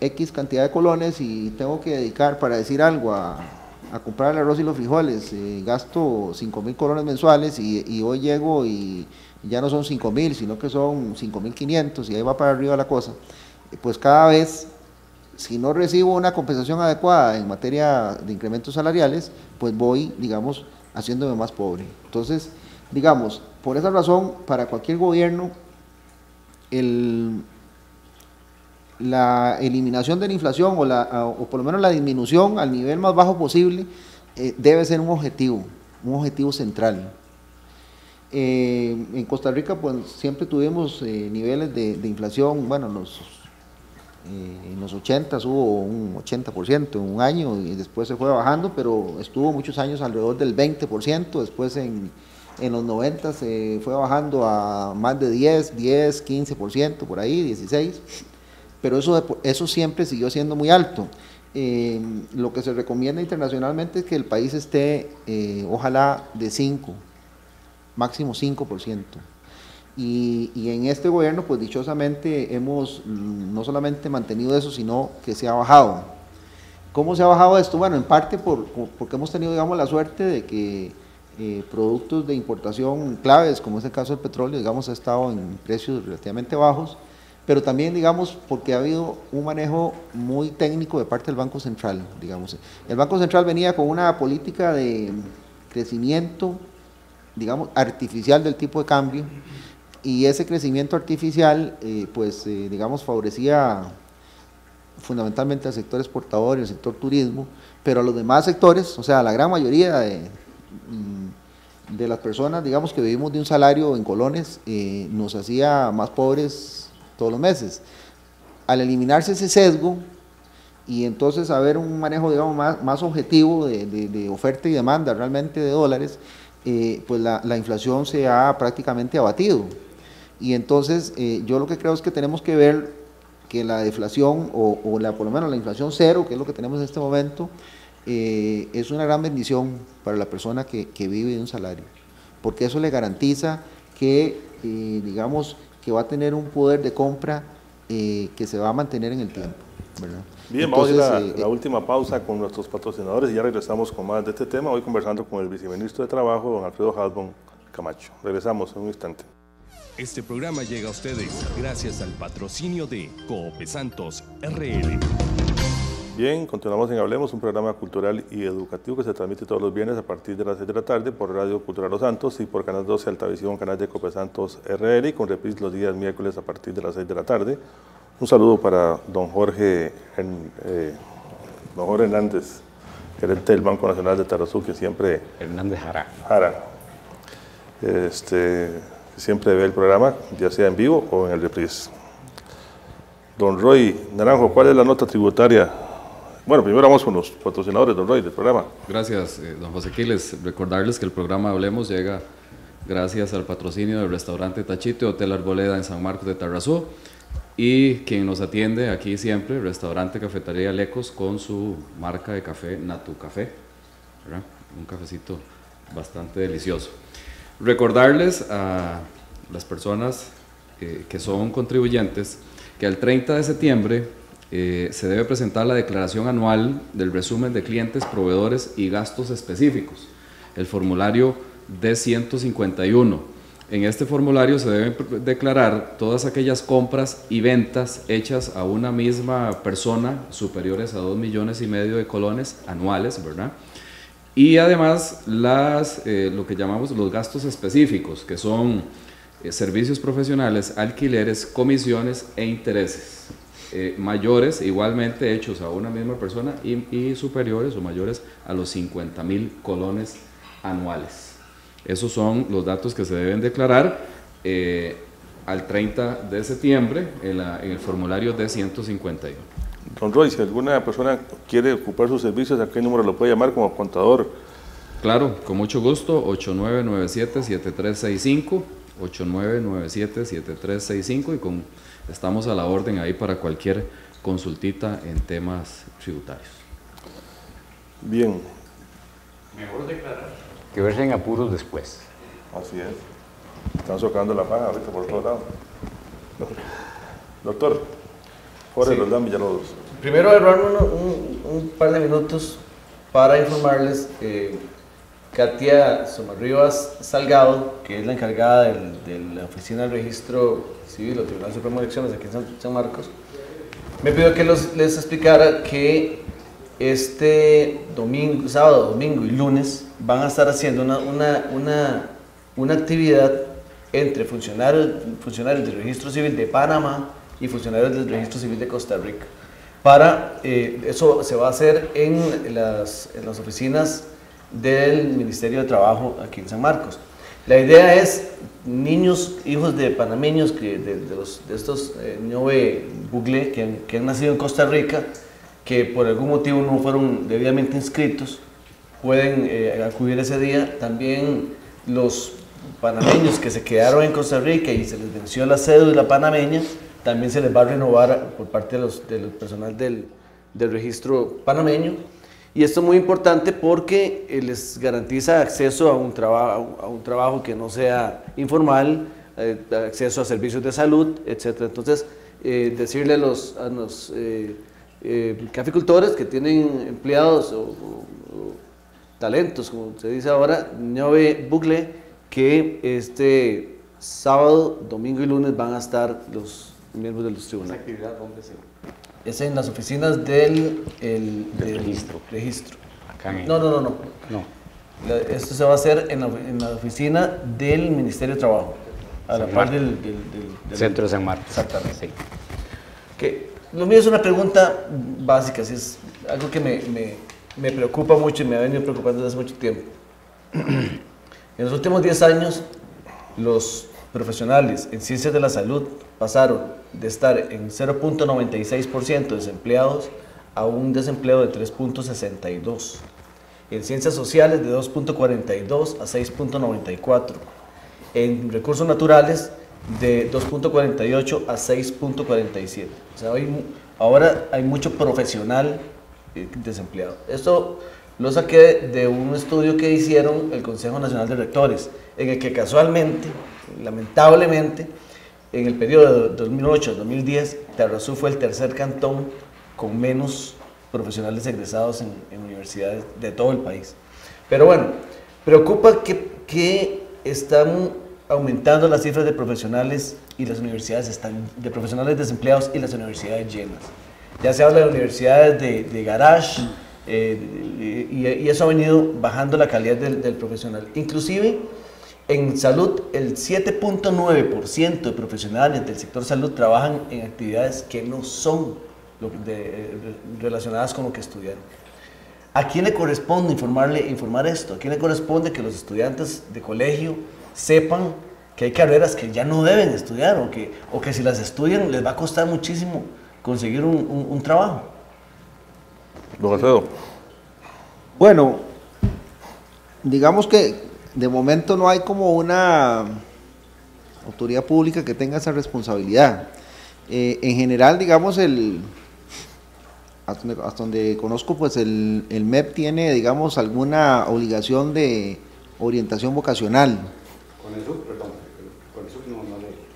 X cantidad de colones y tengo que dedicar, para decir algo, a comprar el arroz y los frijoles, gasto 5.000 colones mensuales y hoy llego y ya no son 5.000, sino que son 5.500 y ahí va para arriba la cosa, pues cada vez, si no recibo una compensación adecuada en materia de incrementos salariales, pues voy, digamos, haciéndome más pobre. Entonces, digamos, por esa razón, para cualquier gobierno, la eliminación de la inflación o por lo menos la disminución al nivel más bajo posible debe ser un objetivo central. En Costa Rica pues siempre tuvimos niveles de inflación, bueno, en los 80 hubo un 80% en un año y después se fue bajando, pero estuvo muchos años alrededor del 20%, después en los 90 se fue bajando a más de 10, 15%, por ahí, 16%, pero eso siempre siguió siendo muy alto. Lo que se recomienda internacionalmente es que el país esté, ojalá, de 5, máximo 5%. Y en este gobierno, pues dichosamente hemos no solamente mantenido eso, sino que se ha bajado. ¿Cómo se ha bajado esto? Bueno, en parte porque hemos tenido, digamos, la suerte de que productos de importación claves, como es el caso del petróleo, digamos, ha estado en precios relativamente bajos, pero también, digamos, porque ha habido un manejo muy técnico de parte del Banco Central, digamos. El Banco Central venía con una política de crecimiento, digamos, artificial del tipo de cambio, y ese crecimiento artificial, digamos, favorecía fundamentalmente al sector exportador y al sector turismo, pero a los demás sectores, o sea, la gran mayoría de las personas, digamos, que vivimos de un salario en colones, nos hacía más pobres todos los meses. Al eliminarse ese sesgo y entonces haber un manejo, digamos, más objetivo de oferta y demanda realmente de dólares, pues la inflación se ha prácticamente abatido. Y entonces yo lo que creo es que tenemos que ver que la deflación por lo menos la inflación cero, que es lo que tenemos en este momento, es una gran bendición para la persona que vive de un salario, porque eso le garantiza que, digamos, que va a tener un poder de compra que se va a mantener en el tiempo, ¿verdad? Bien, entonces, vamos a ir a la última pausa con nuestros patrocinadores y ya regresamos con más de este tema, hoy conversando con el viceministro de Trabajo, don Alfredo Halbon Camacho. Regresamos en un instante. Este programa llega a ustedes gracias al patrocinio de Coopesantos RL. Bien, continuamos en Hablemos, un programa cultural y educativo que se transmite todos los viernes a partir de las 6 de la tarde por Radio Cultural Los Santos y por Canal 12 Altavisión, canal de Coopesantos RL, y con reprise los días miércoles a partir de las 6 de la tarde. Un saludo para don Jorge Hernández, gerente del Banco Nacional de Tarazú, que siempre... Hernández Jara. Siempre ve el programa, ya sea en vivo o en el reprise. Don Roy Naranjo, ¿cuál es la nota tributaria? Bueno, primero vamos con los patrocinadores, don Roy, del programa. Gracias, don José Quiles. Recordarles que el programa Hablemos llega gracias al patrocinio del restaurante Tachito y Hotel Arboleda en San Marcos de Tarazú, y quien nos atiende aquí siempre, restaurante Cafetería Lecos, con su marca de café Natu Café, ¿verdad? Un cafecito bastante delicioso. Recordarles a las personas que son contribuyentes que el 30 de septiembre se debe presentar la declaración anual del resumen de clientes, proveedores y gastos específicos, el formulario D151. En este formulario se deben declarar todas aquellas compras y ventas hechas a una misma persona superiores a 2,5 millones de colones anuales, ¿verdad? Y además lo que llamamos los gastos específicos, que son servicios profesionales, alquileres, comisiones e intereses mayores, igualmente hechos a una misma persona y superiores o mayores a los 50,000 colones anuales. Esos son los datos que se deben declarar al 30 de septiembre en el formulario D151. Don Roy, si alguna persona quiere ocupar sus servicios, ¿a qué número lo puede llamar como contador? Claro, con mucho gusto, 8997-7365, 8997-7365 y estamos a la orden ahí para cualquier consultita en temas tributarios. Bien. Mejor declarar que verse en apuros después. Así es. Están socando la paja ahorita por todos lados. Doctor, Jorge Roldán Villalobos. Primero, Eduardo, un par de minutos para informarles Katia Somarribas Salgado, que es la encargada de la Oficina del Registro Civil o Tribunal Supremo de Elecciones aquí en San Marcos, me pidió que les explicara que este domingo, sábado, domingo y lunes van a estar haciendo una actividad entre funcionarios del Registro Civil de Panamá y funcionarios del Registro Civil de Costa Rica. Eso se va a hacer en las oficinas del Ministerio de Trabajo aquí en San Marcos. La idea es niños, hijos de panameños, de estos Ñove Bugle que han nacido en Costa Rica, que por algún motivo no fueron debidamente inscritos, pueden acudir ese día. También los panameños que se quedaron en Costa Rica y se les venció la cédula panameña, también se les va a renovar por parte del personal del registro panameño. Y esto es muy importante porque les garantiza acceso a un trabajo que no sea informal, acceso a servicios de salud, etc. Entonces, decirle a los caficultores que tienen empleados o talentos, como se dice ahora, Ñove Bugle, que este sábado, domingo y lunes van a estar los miembros de los tribunales. ¿Esa actividad dónde se...? Es en las oficinas del registro. Acá en... No. Esto se va a hacer en la oficina del Ministerio de Trabajo, a la par del Centro de San Marcos. Exactamente. Sí. Que lo mío es una pregunta básica, es algo que me preocupa mucho y me ha venido preocupando desde hace mucho tiempo. En los últimos 10 años, los profesionales en ciencias de la salud pasaron de estar en 0.96% desempleados a un desempleo de 3.62%. En ciencias sociales de 2.42 a 6.94%. En recursos naturales de 2.48 a 6.47. O sea, ahora hay mucho profesional desempleado. Esto lo saqué de un estudio que hicieron el Consejo Nacional de Rectores, en el que casualmente, lamentablemente, en el periodo de 2008-2010, Tarrazú fue el tercer cantón con menos profesionales egresados en universidades de todo el país. Pero bueno, preocupa que están aumentando las cifras de profesionales y las universidades de profesionales desempleados y las universidades llenas. Ya se habla de universidades de garage y eso ha venido bajando la calidad del profesional. Inclusive en salud, el 7.9% de profesionales del sector salud trabajan en actividades que no son relacionadas con lo que estudiaron. ¿A quién le corresponde informar esto? ¿A quién le corresponde que los estudiantes de colegio sepan que hay carreras que ya no deben estudiar o que si las estudian les va a costar muchísimo conseguir un trabajo? Don Alfredo. Bueno, digamos que de momento no hay como una autoridad pública que tenga esa responsabilidad. En general, digamos, hasta donde conozco, pues el MEP tiene, digamos, alguna obligación de orientación vocacional. Con el SUB, perdón, con el SUB no le...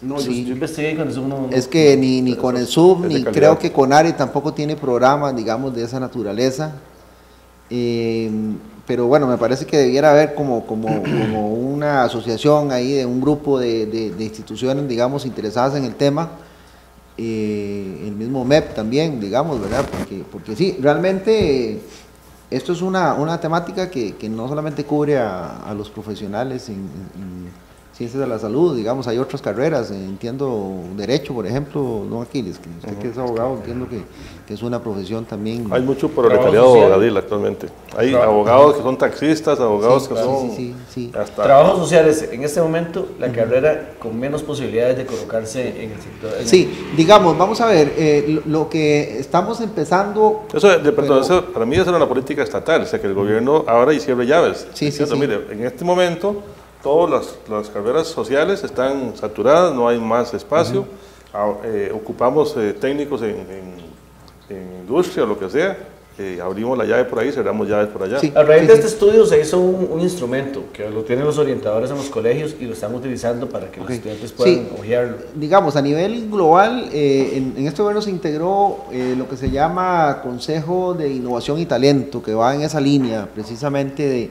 No, Sí. yo investigué con el SUB no. Es que ni con el SUB, es de ni calidad. creo que CONARE tampoco tiene programas, digamos, de esa naturaleza. pero bueno, me parece que debiera haber como una asociación ahí de un grupo de instituciones, digamos, interesadas en el tema, el mismo MEP también, digamos, ¿verdad? Porque sí, realmente esto es una temática que no solamente cubre a los profesionales en ciencias de la salud, digamos, hay otras carreras, entiendo derecho, por ejemplo, don Aquiles, que usted que es abogado, entiendo que es una profesión también. Hay mucho proletariado abogadil actualmente, hay abogados que son taxistas, abogados que son... Sí. Trabajos sociales, en este momento, la carrera con menos posibilidades de colocarse en el sector. Digamos, vamos a ver, lo que estamos empezando... Eso para mí es una política estatal, o sea, que el gobierno abra y cierre llaves. Mire, en este momento... Todas las carreras sociales están saturadas, no hay más espacio. Ocupamos técnicos en industria o lo que sea. Abrimos la llave por ahí, cerramos llaves por allá. A raíz de este estudio se hizo un instrumento que lo tienen los orientadores en los colegios y lo están utilizando para que los estudiantes puedan hojearlo. Digamos, a nivel global, en este gobierno se integró lo que se llama Consejo de Innovación y Talento, que va en esa línea precisamente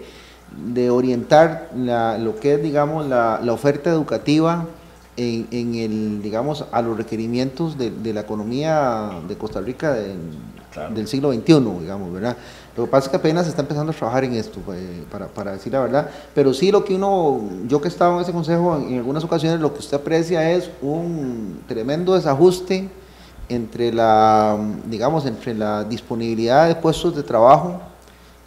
de orientar lo que es, digamos, la oferta educativa digamos, a los requerimientos de la economía de Costa Rica del siglo XXI, digamos, ¿verdad? Lo que pasa es que apenas se está empezando a trabajar en esto, para decir la verdad, pero sí yo que he estado en ese consejo en algunas ocasiones, lo que usted aprecia es un tremendo desajuste entre la disponibilidad de puestos de trabajo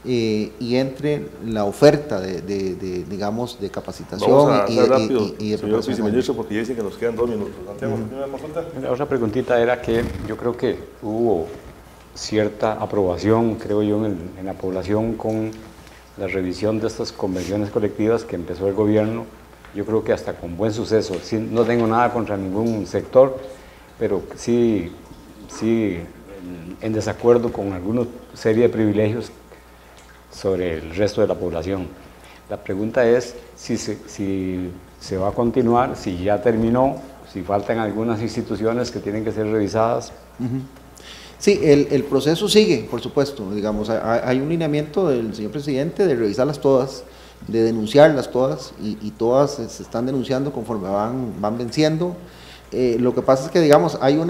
y entre la oferta digamos, de capacitación. Vamos a hacer rápido, y de señor viceministro, porque ya dicen que nos quedan 2 minutos. Santiago, ¿tiene una consulta? La otra preguntita era que yo creo que hubo cierta aprobación, creo yo, en la población con la revisión de estas convenciones colectivas que empezó el gobierno. Yo creo que hasta con buen suceso. Sí, no tengo nada contra ningún sector, pero sí en desacuerdo con alguna serie de privilegios sobre el resto de la población. La pregunta es si se va a continuar, si ya terminó, si faltan algunas instituciones que tienen que ser revisadas. Sí, el proceso sigue, por supuesto. Digamos, hay un lineamiento del señor presidente de revisarlas todas, de denunciarlas todas, y todas se están denunciando conforme van venciendo. Lo que pasa es que, digamos, hay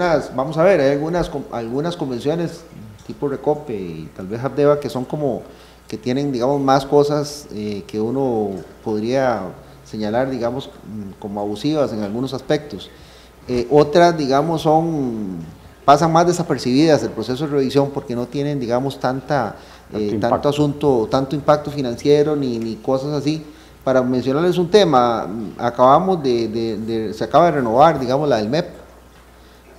algunas convenciones tipo Recope y tal vez Habdeba que son que tienen, digamos, más cosas que uno podría señalar, digamos, como abusivas en algunos aspectos. Otras, digamos, pasan más desapercibidas el proceso de revisión porque no tienen, digamos, tanto impacto financiero ni cosas así. Para mencionarles un tema, se acaba de renovar, digamos, la del MEP,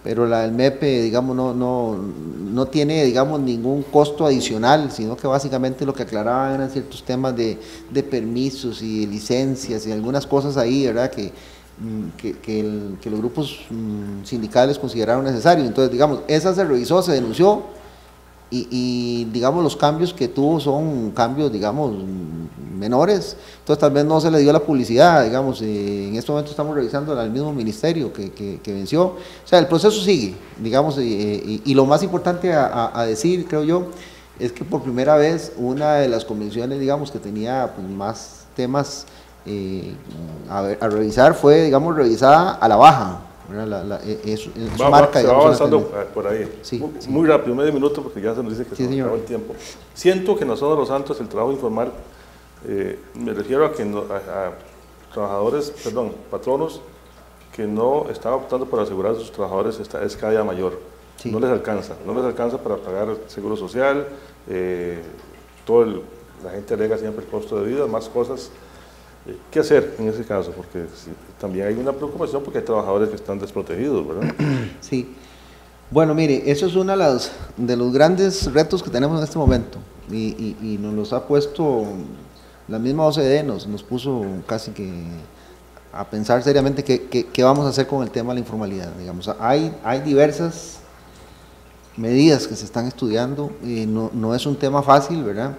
pero la del MEP, digamos, no tiene, digamos, ningún costo adicional, sino que básicamente lo que aclaraban eran ciertos temas de permisos y de licencias y algunas cosas ahí, ¿verdad?, que los grupos sindicales consideraron necesario. Entonces, digamos, esa se revisó, se denunció y digamos, los cambios que tuvo son cambios, digamos, menores. Entonces, tal vez no se le dio la publicidad, digamos. En este momento estamos revisando al mismo ministerio que venció. O sea, el proceso sigue, digamos, y lo más importante a decir, creo yo, es que por primera vez una de las convenciones, digamos, que tenía pues, más temas a revisar fue, digamos, revisada a la baja. Eso marca, se va avanzando por ahí. Sí, muy rápido, medio minuto, porque ya se nos dice que se nos acabó el tiempo. Siento que nosotros los Santos, el trabajo informal, me refiero a que patronos que no están optando por asegurar a sus trabajadores es cada día mayor. Sí. No les alcanza para pagar seguro social, la gente alega siempre el costo de vida, más cosas. ¿Qué hacer en ese caso? Porque también hay una preocupación porque hay trabajadores que están desprotegidos, ¿verdad? Sí. Bueno, mire, eso es uno de los grandes retos que tenemos en este momento y nos los ha puesto la misma OCDE, nos puso casi que a pensar seriamente qué vamos a hacer con el tema de la informalidad. Digamos, hay diversas medidas que se están estudiando, no es un tema fácil, ¿verdad?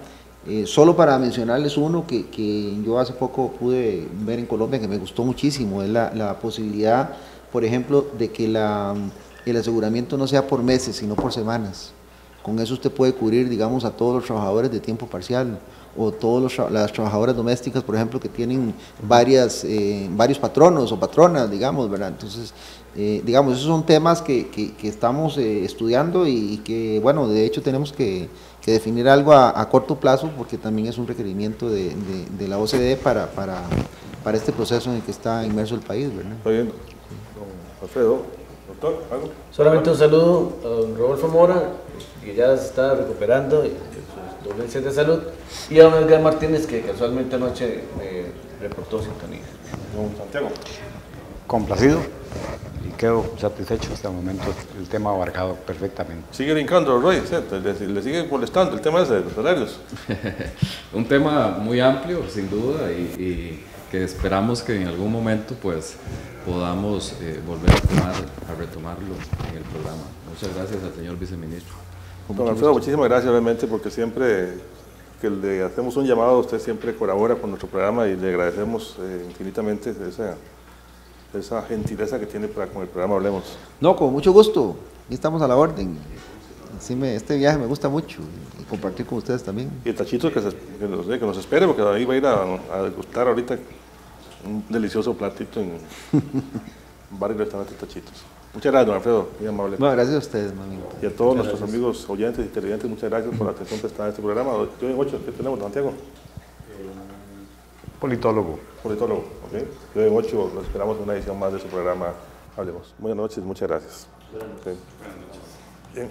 Solo para mencionarles uno que yo hace poco pude ver en Colombia que me gustó muchísimo, es la posibilidad, por ejemplo, de que el aseguramiento no sea por meses, sino por semanas. Con eso usted puede cubrir, digamos, a todos los trabajadores de tiempo parcial o todas las trabajadoras domésticas, por ejemplo, que tienen varios patronos o patronas, digamos, ¿verdad? Entonces, digamos, esos son temas que estamos estudiando y que, bueno, de hecho tenemos que definir algo a corto plazo, porque también es un requerimiento de la OCDE para este proceso en el que está inmerso el país, ¿verdad? Está bien, don Alfredo. Doctor, ¿algo? Solamente un saludo a don Rodolfo Mora, que ya se está recuperando de sus dolencias de salud, y a don Edgar Martínez, que casualmente anoche me reportó sintonía. Don Santiago. Complacido y quedo satisfecho hasta el momento. El tema abarcado perfectamente. Sigue brincando, Roy, le sigue molestando el tema ese de los salarios. Un tema muy amplio, sin duda, y que esperamos que en algún momento pues podamos volver a retomarlo en el programa. Muchas gracias al señor viceministro. Don Alfredo, muchísimas gracias realmente, porque siempre que le hacemos un llamado, usted siempre colabora con nuestro programa y le agradecemos infinitamente esa gentileza que tiene con el programa Hablemos. No, con mucho gusto, aquí estamos a la orden. Sí, este viaje me gusta mucho y compartir con ustedes también. Y el tachito que nos espere, porque ahí va a ir a degustar ahorita un delicioso platito en bar y restaurante Tachitos. Muchas gracias, don Alfredo, muy amable. Bueno, gracias a ustedes, mami. Y a todos nuestros amigos oyentes y televidentes, muchas gracias por la atención prestada en este programa. Yo en 8, ¿qué tenemos, don Santiago? Politólogo. Politólogo, ok. Yo en 8 los esperamos en una edición más de su programa Hablemos. Buenas noches, muchas gracias. Buenas noches. Bien.